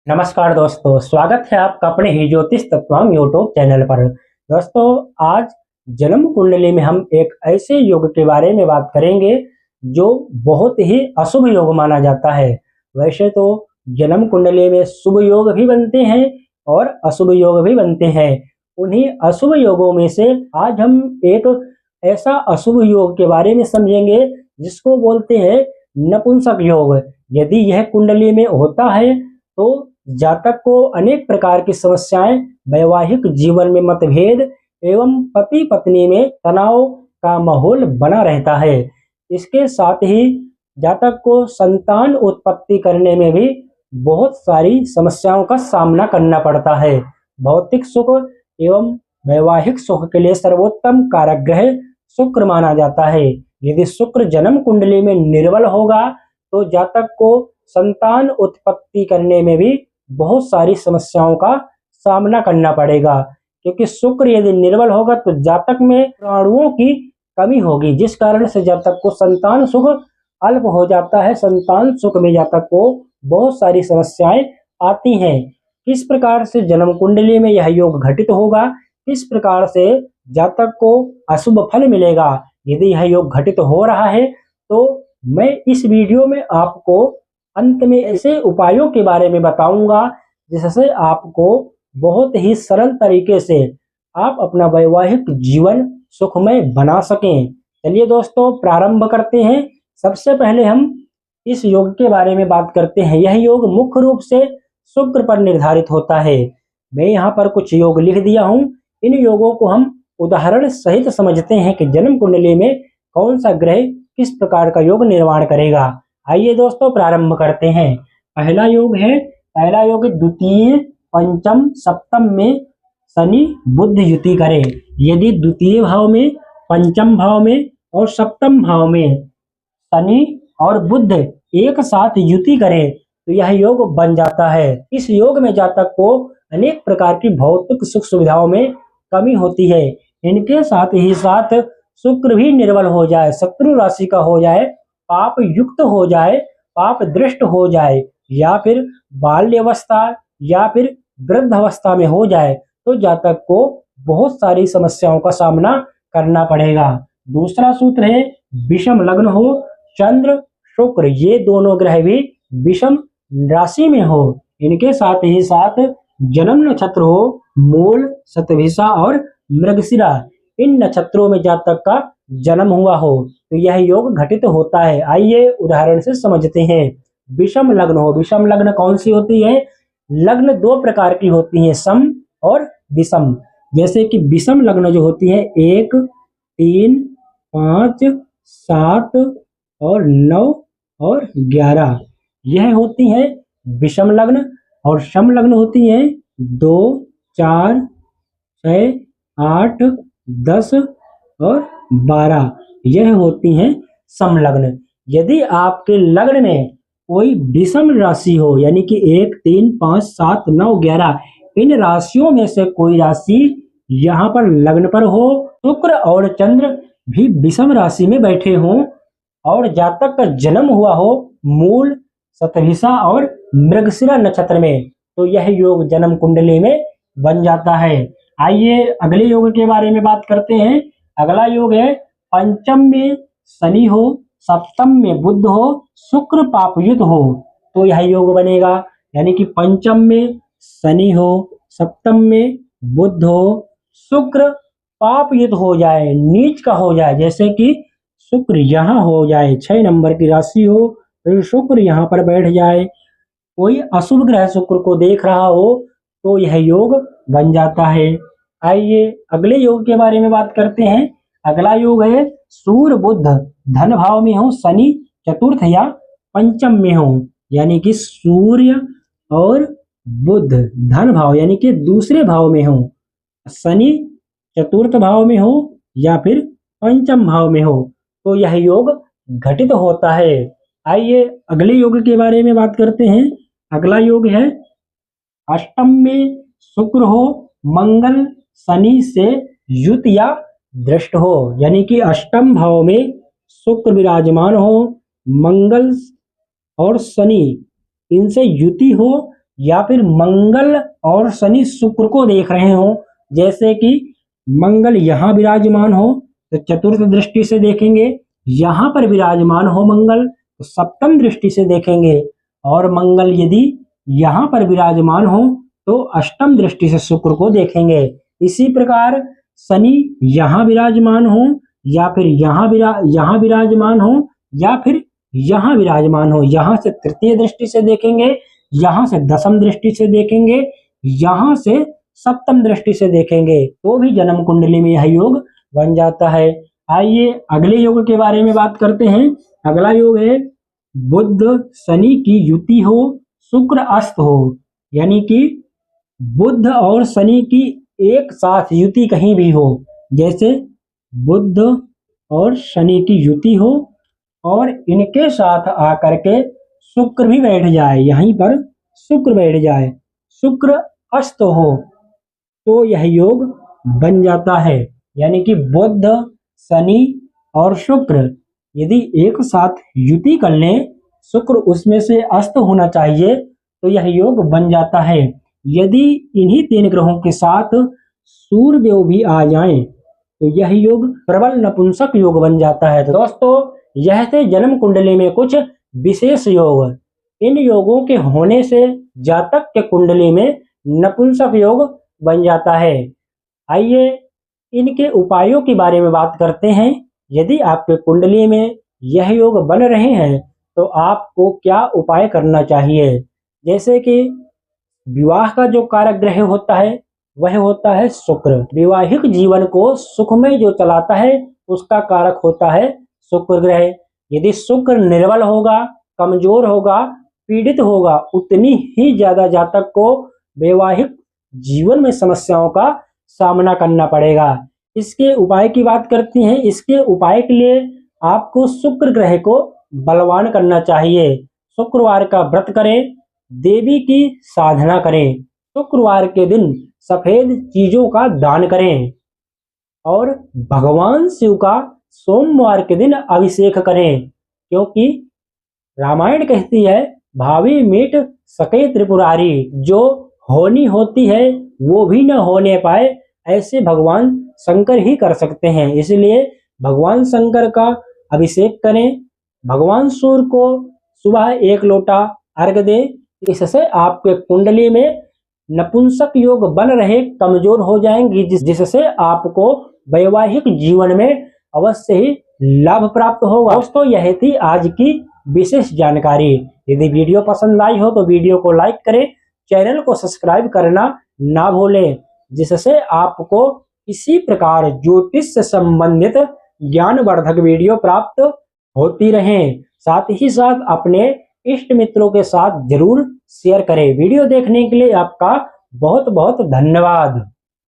नमस्कार दोस्तों, स्वागत है आपका अपने ही ज्योतिष तत्वांग यूट्यूब चैनल पर। दोस्तों, आज जन्म कुंडली में हम एक ऐसे योग के बारे में बात करेंगे जो बहुत ही अशुभ योग माना जाता है। वैसे तो जन्म कुंडली में शुभ योग भी बनते हैं और अशुभ योग भी बनते हैं। उन्हीं अशुभ योगों में से आज हम एक ऐसा अशुभ योग के बारे में समझेंगे जिसको बोलते हैं नपुंसक योग। यदि यह कुंडली में होता है तो जातक को अनेक प्रकार की समस्याएं, वैवाहिक जीवन में मतभेद एवं पति पत्नी में तनाव का माहौल बना रहता है। इसके साथ ही जातक को संतान उत्पत्ति करने में भी बहुत सारी समस्याओं का सामना करना पड़ता है। भौतिक सुख एवं वैवाहिक सुख के लिए सर्वोत्तम कारक ग्रह शुक्र माना जाता है। यदि शुक्र जन्म कुंडली में निर्बल होगा तो जातक को संतान उत्पत्ति करने में भी बहुत सारी समस्याओं का सामना करना पड़ेगा, क्योंकि शुक्र यदि निर्बल होगा तो जातक में प्राणुओं की कमी होगी, जिस कारण से जातक को संतान सुख अल्प हो जाता है। संतान सुख में जातक को बहुत सारी समस्याएं आती हैं। किस प्रकार से जन्म कुंडली में यह योग घटित होगा, किस प्रकार से जातक को अशुभ फल मिलेगा यदि यह योग घटित हो रहा है, तो मैं इस वीडियो में आपको अंत में ऐसे उपायों के बारे में बताऊंगा जिससे आपको बहुत ही सरल तरीके से आप अपना वैवाहिक जीवन सुखमय बना सकें। चलिए दोस्तों, प्रारंभ करते हैं। सबसे पहले हम इस योग के बारे में बात करते हैं। यह योग मुख्य रूप से शुक्र पर निर्धारित होता है। मैं यहाँ पर कुछ योग लिख दिया हूँ। इन योगों को हम उदाहरण सहित समझते हैं कि जन्म कुंडली में कौन सा ग्रह किस प्रकार का योग निर्माण करेगा। आइए दोस्तों, प्रारंभ करते हैं। पहला योग द्वितीय पंचम सप्तम में शनि बुध युति करे। यदि द्वितीय भाव में, पंचम भाव में और सप्तम भाव में शनि और बुध एक साथ युति करे तो यह योग बन जाता है। इस योग में जातक को अनेक प्रकार की भौतिक सुख सुविधाओं में कमी होती है। इनके साथ ही साथ शुक्र भी निर्बल हो जाए, शत्रु राशि का हो जाए, पाप युक्त हो जाए, पाप दृष्ट हो जाए, या फिर बाल्यावस्था या फिर वृद्ध अवस्था में हो जाए तो जातक को बहुत सारी समस्याओं का सामना करना पड़ेगा। दूसरा सूत्र है विषम लग्न हो, चंद्र शुक्र ये दोनों ग्रह भी विषम राशि में हो। इनके साथ ही साथ जन्म नक्षत्र हो मूल, शतभिषा और मृगशिरा, इन नक्षत्रों में जातक का जन्म हुआ हो तो यह योग घटित होता है। आइए उदाहरण से समझते हैं। विषम लग्न हो, विषम लग्न कौन सी होती है? लग्न दो प्रकार की होती है, सम और विषम। जैसे कि विषम लग्न जो होती है 1, 3, 5, 7 और 9 और 11, यह होती है विषम लग्न। और सम लग्न होती है 2, 4, 6, 8, 10 और 12, यह होती हैं समलग्न। यदि आपके लग्न में कोई विषम राशि हो, यानी कि 1, 3, 5, 7, 9, 11, इन राशियों में से कोई राशि यहाँ पर लग्न पर हो, शुक्र और चंद्र भी विषम राशि में बैठे हों और जातक का जन्म हुआ हो मूल, शतभिषा और मृगशिरा नक्षत्र में, तो यह योग जन्म कुंडली में बन जाता है। आइए अगले योग के बारे में बात करते हैं। अगला योग है पंचम में शनि हो, सप्तम में बुध हो, शुक्र पापयुत हो तो यह योग बनेगा। यानी कि पंचम में शनि हो, सप्तम में बुध हो, शुक्र पापयुत हो जाए, नीच का हो जाए। जैसे कि शुक्र यहाँ हो जाए, 6 नंबर की राशि हो तो शुक्र यहाँ पर बैठ जाए, कोई अशुभ ग्रह शुक्र को देख रहा हो तो यह योग बन जाता है। आइए अगले योग के बारे में बात करते हैं। अगला योग है सूर्य बुध धन भाव में हो, शनि चतुर्थ या पंचम में हो। यानी कि सूर्य और बुध धन भाव यानी कि दूसरे भाव में हो, शनि चतुर्थ भाव में हो या फिर पंचम भाव में हो तो यह योग घटित होता है। आइए अगले योग के बारे में बात करते हैं। अगला योग है अष्टम में शुक्र हो, मंगल शनि से युत या दृष्ट हो। यानी कि अष्टम भाव में शुक्र विराजमान हो, मंगल और शनि इनसे युति हो या फिर मंगल और शनि शुक्र को देख रहे हो, जैसे कि मंगल यहाँ विराजमान हो तो चतुर्थ दृष्टि से देखेंगे, यहाँ पर विराजमान हो मंगल तो सप्तम दृष्टि से देखेंगे, और मंगल यदि यहाँ पर विराजमान हो तो अष्टम दृष्टि से शुक्र को देखेंगे। इसी प्रकार शनि यहाँ विराजमान हो या फिर यहाँ विराजमान हो या फिर यहाँ विराजमान हो, यहाँ से तृतीय दृष्टि से देखेंगे, यहाँ से दसम दृष्टि से देखेंगे, यहाँ से सप्तम दृष्टि से देखेंगे, तो भी जन्म कुंडली में यह योग बन जाता है। आइए अगले योग के बारे में बात करते हैं। अगला योग है बुध शनि की युति हो, शुक्र अस्त हो, यानी कि बुध और शनि की एक साथ युति कहीं भी हो, जैसे बुध और शनि की युति हो और इनके साथ आकर के शुक्र भी बैठ जाए, यहीं पर शुक्र बैठ जाए, शुक्र अस्त हो, तो यह योग बन जाता है। यानी कि बुध शनि और शुक्र यदि एक साथ युति कर लें, शुक्र उसमें से अस्त होना चाहिए, तो यह योग बन जाता है। यदि इन्हीं तीन ग्रहों के साथ सूर्य देव भी आ जाएं, तो यह योग प्रबल नपुंसक योग बन जाता है। तो दोस्तों, यह थे जन्म कुंडली में कुछ विशेष योग। इन योगों के होने से जातक के कुंडली में नपुंसक योग बन जाता है। आइए इनके उपायों के बारे में बात करते हैं। यदि आपके कुंडली में यह योग बन रहे हैं तो आपको क्या उपाय करना चाहिए। जैसे कि विवाह का जो कारक ग्रह होता है वह होता है शुक्र। वैवाहिक जीवन को सुखमय जो चलाता है उसका कारक होता है शुक्र ग्रह। यदि शुक्र निर्बल होगा, कमजोर होगा, पीड़ित होगा, उतनी ही ज्यादा जातक को वैवाहिक जीवन में समस्याओं का सामना करना पड़ेगा। इसके उपाय की बात करते हैं। इसके उपाय के लिए आपको शुक्र ग्रह को बलवान करना चाहिए। शुक्रवार का व्रत करें, देवी की साधना करें, शुक्रवार के दिन सफेद चीजों का दान करें और भगवान शिव का सोमवार के दिन अभिषेक करें, क्योंकि रामायण कहती है भावी मीट सके त्रिपुरारी, जो होनी होती है वो भी न होने पाए, ऐसे भगवान शंकर ही कर सकते हैं। इसलिए भगवान शंकर का अभिषेक करें। भगवान सूर्य को सुबह 1 लोटा अर्घ दें। इससे आपके कुंडली में नपुंसक योग बन रहे कमजोर हो जाएंगे, जिससे आपको वैवाहिक जीवन में अवश्य ही लाभ प्राप्त होगा। दोस्तों, यह थी आज की विशेष जानकारी। यदि वीडियो पसंद आई हो तो वीडियो को लाइक करें, चैनल को सब्सक्राइब करना ना भूलें, जिससे आपको इसी प्रकार ज्योतिष से संबंधित ज्ञानवर्धक वीडियो प्राप्त होती रहें। साथ ही साथ अपने इष्ट मित्रों के साथ जरूर शेयर करें। वीडियो देखने के लिए आपका बहुत बहुत धन्यवाद।